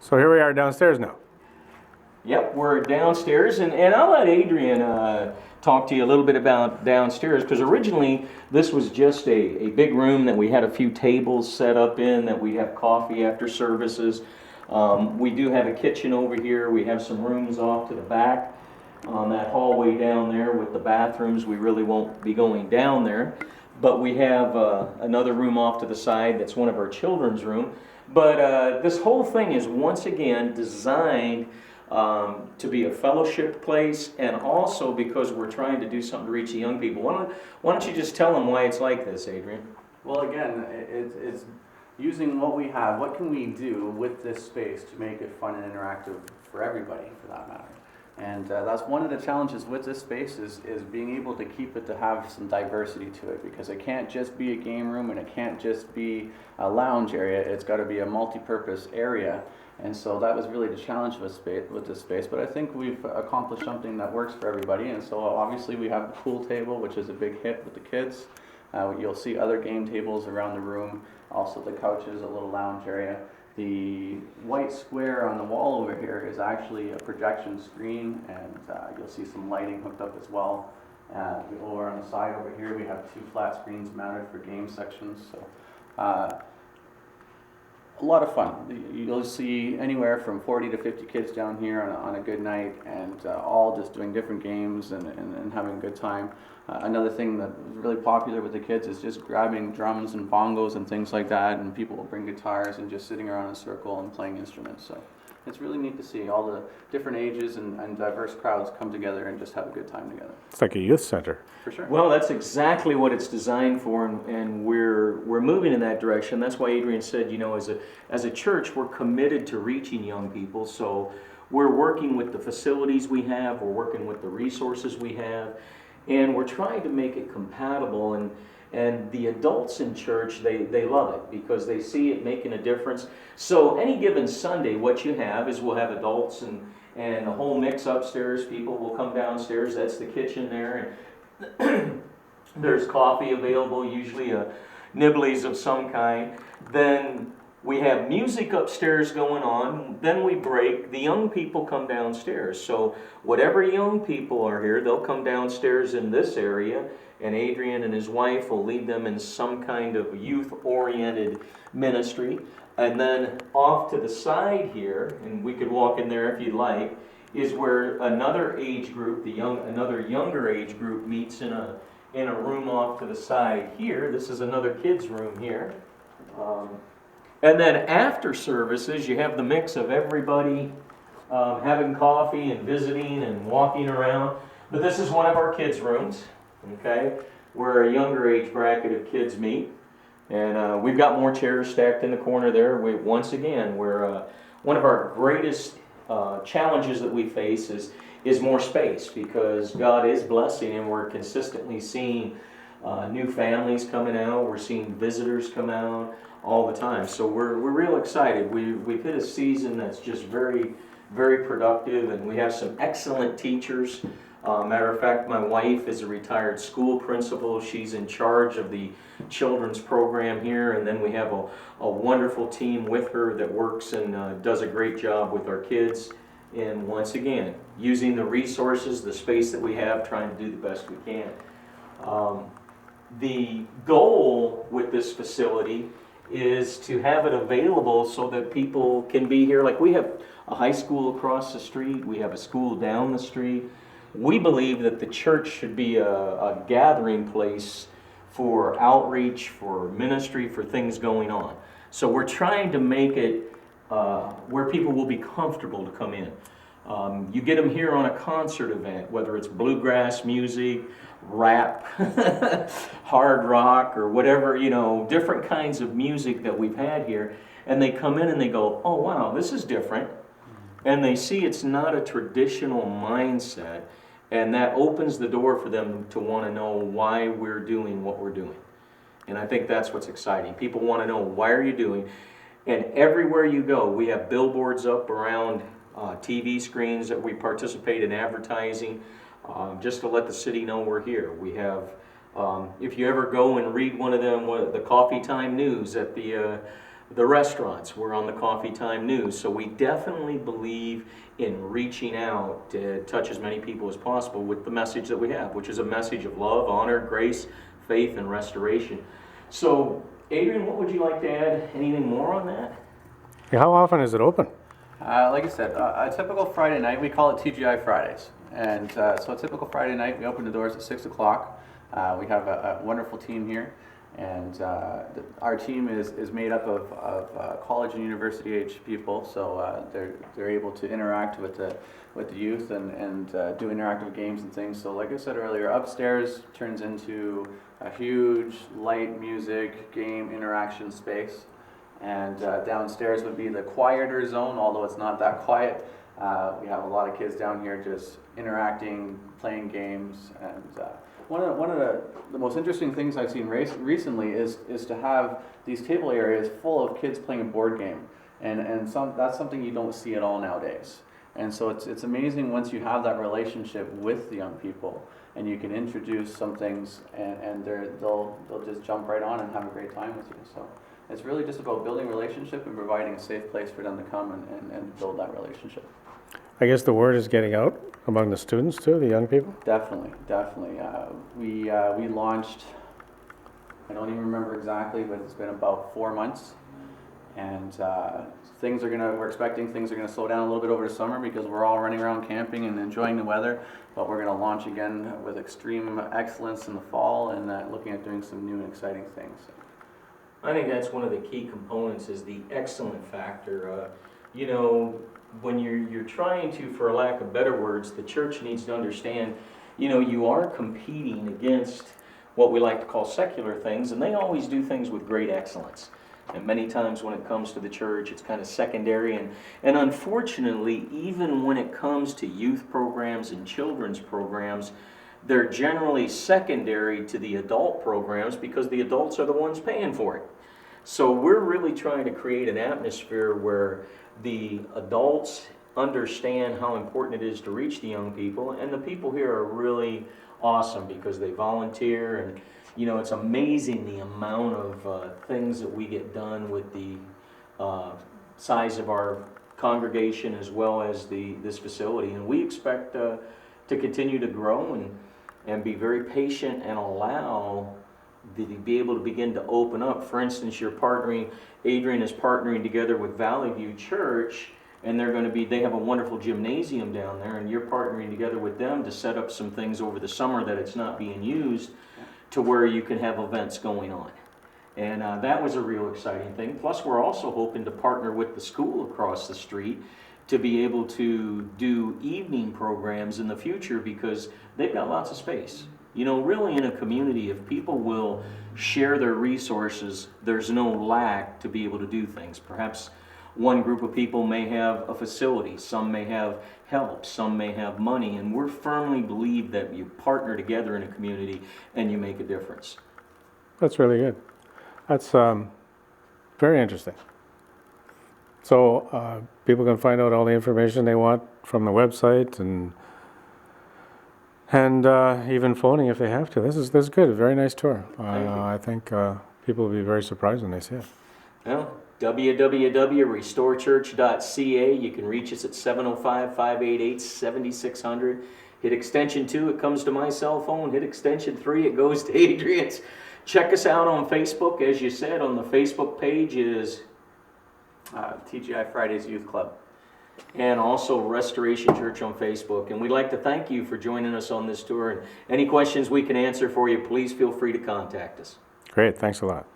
So here we are downstairs now. Yep, we're downstairs, and I'll let Adrian talk to you a little bit about downstairs, because originally this was just a big room that we had a few tables set up in, that we'd have coffee after services. We do have a kitchen over here. We have some rooms off to the back on that hallway down there with the bathrooms. We really won't be going down there, but we have another room off to the side that's one of our children's room. But this whole thing is once again designed to be a fellowship place, and also because we're trying to do something to reach the young people. Why don't you just tell them why it's like this, Adrian? Well, again, it's using what we have. What can we do with this space to make it fun and interactive for everybody, for that matter? And that's one of the challenges with this space is being able to keep it to have some diversity to it, because it can't just be a game room and it can't just be a lounge area. It's got to be a multi-purpose area. And so that was really the challenge with this space, but I think we've accomplished something that works for everybody. And so obviously we have the pool table, which is a big hit with the kids. You'll see other game tables around the room, also the couches, a little lounge area. The white square on the wall over here is actually a projection screen, and you'll see some lighting hooked up as well. Over on the side over here we have 2 flat screens mounted for game sections. So a lot of fun. You'll see anywhere from 40 to 50 kids down here on a good night, and all just doing different games and having a good time. Another thing that is really popular with the kids is just grabbing drums and bongos and things like that, and people will bring guitars and just sitting around in a circle and playing instruments. So it's really neat to see all the different ages and diverse crowds come together and just have a good time together. It's like a youth center. For sure. Well, that's exactly what it's designed for, and we're moving in that direction. That's why Adrian said, you know, as a church, we're committed to reaching young people. So we're working with the facilities we have, we're working with the resources we have, and we're trying to make it compatible. And the adults in church, they love it because they see it making a difference. So any given Sunday, what you have is we'll have adults and a whole mix upstairs. People will come downstairs. That's the kitchen there. And there's coffee available, usually a Nibblies of some kind. Then we have music upstairs going on. Then we break. The young people come downstairs. So whatever young people are here, they'll come downstairs in this area, and Adrian and his wife will lead them in some kind of youth-oriented ministry. And then off to the side here, and we could walk in there if you'd like, is where another age group, another younger age group, meets in a room off to the side here. This is another kids' room here. And then after services, you have the mix of everybody having coffee and visiting and walking around. But this is one of our kids' rooms, okay, where a younger age bracket of kids meet. And we've got more chairs stacked in the corner there. Once again, we're one of our greatest challenges that we face is more space, because God is blessing, and we're consistently seeing new families coming out. We're seeing visitors come out all the time. So we're real excited. We've hit a season that's just very, very productive, and we have some excellent teachers. Matter of fact, my wife is a retired school principal. She's in charge of the children's program here, and then we have a wonderful team with her that works and does a great job with our kids. And once again, using the resources, the space that we have, trying to do the best we can. The goal with this facility is to have it available so that people can be here. Like, we have a high school across the street, we have a school down the street. We believe that the church should be a gathering place for outreach, for ministry, for things going on. So we're trying to make it where people will be comfortable to come in. You get them here on a concert event, whether it's bluegrass music, rap, hard rock, or whatever, you know, different kinds of music that we've had here. And they come in and they go, oh wow, this is different. And they see it's not a traditional mindset. And that opens the door for them to want to know why we're doing what we're doing. And I think that's what's exciting. People want to know, why are you doing? And everywhere you go, we have billboards up around TV screens that we participate in advertising, just to let the city know we're here. We have, if you ever go and read one of them, the Coffee Time News at the the restaurants. We're on the Coffee Time News. So we definitely believe in reaching out to touch as many people as possible with the message that we have, which is a message of love, honor, grace, faith, and restoration. So, Adrian, what would you like to add? Anything more on that? Yeah, how often is it open? Like I said, a typical Friday night, we call it TGI Fridays. And so a typical Friday night, we open the doors at 6 o'clock. We have a wonderful team here. And our team is made up of college and university age people, so they're able to interact with the youth and do interactive games and things. So like I said earlier, upstairs turns into a huge light music game interaction space, and downstairs would be the quieter zone, although it's not that quiet. We have a lot of kids down here just interacting, playing games, and one of the most interesting things I've seen recently is to have these table areas full of kids playing a board game, and that's something you don't see at all nowadays. And so it's amazing once you have that relationship with the young people, and you can introduce some things, and they'll just jump right on and have a great time with you. So it's really just about building relationship and providing a safe place for them to come and build that relationship. I guess the word is getting out among the students too, the young people? Definitely. We launched, I don't even remember exactly, but it's been about 4 months. And we're expecting things are gonna slow down a little bit over the summer because we're all running around camping and enjoying the weather. But we're gonna launch again with extreme excellence in the fall, and looking at doing some new and exciting things. I think that's one of the key components is the excellent factor. When you're trying to, for lack of better words, the church needs to understand, you are competing against what we like to call secular things, and they always do things with great excellence. And many times when it comes to the church, it's kind of secondary. And unfortunately, even when it comes to youth programs and children's programs, they're generally secondary to the adult programs because the adults are the ones paying for it. So we're really trying to create an atmosphere where the adults understand how important it is to reach the young people, and the people here are really awesome because they volunteer, and it's amazing the amount of things that we get done with the size of our congregation as well as this facility, and we expect to continue to grow and be very patient and allow to be able to begin to open up. For instance, Adrian is partnering together with Valley View Church, and they have a wonderful gymnasium down there, and you're partnering together with them to set up some things over the summer that it's not being used to where you can have events going on. And that was a real exciting thing. Plus, we're also hoping to partner with the school across the street to be able to do evening programs in the future because they've got lots of space. Really in a community, if people will share their resources, there's no lack to be able to do things. Perhaps one group of people may have a facility, some may have help, some may have money, and we firmly believe that you partner together in a community and you make a difference. That's really good. That's very interesting. So people can find out all the information they want from the website and even phoning if they have to. This is good. A very nice tour. I think people will be very surprised when they see it. Well, www.restorechurch.ca. You can reach us at 705-588-7600. Hit extension 2, it comes to my cell phone. Hit extension 3, it goes to Adrian's. Check us out on Facebook. As you said, on the Facebook page is TGI Fridays Youth Club. And also Restoration Church on Facebook. And we'd like to thank you for joining us on this tour. And any questions we can answer for you, please feel free to contact us. Great. Thanks a lot.